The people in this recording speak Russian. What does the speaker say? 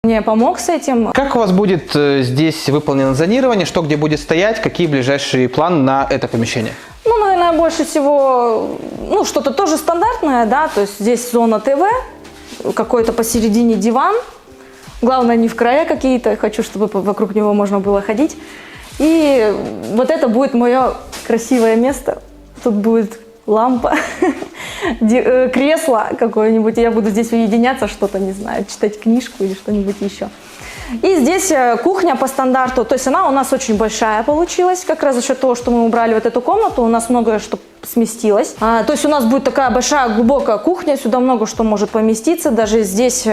мне помог с этим. Как у вас будет здесь выполнено зонирование, что где будет стоять, какие ближайшие планы на это помещение? Ну, наверное, больше всего, ну, что-то тоже стандартное, да, то есть здесь зона ТВ, какой-то посередине диван, главное не в края какие-то, хочу, чтобы вокруг него можно было ходить. И вот это будет мое красивое место, тут будет лампа, кресло какое-нибудь, я буду здесь уединяться, что-то, не знаю, читать книжку или что-нибудь еще. И здесь кухня по стандарту, то есть она у нас очень большая получилась, как раз за счет того, что мы убрали вот эту комнату, у нас многое что сместилось. То есть у нас будет такая большая глубокая кухня, сюда много что может поместиться, даже здесь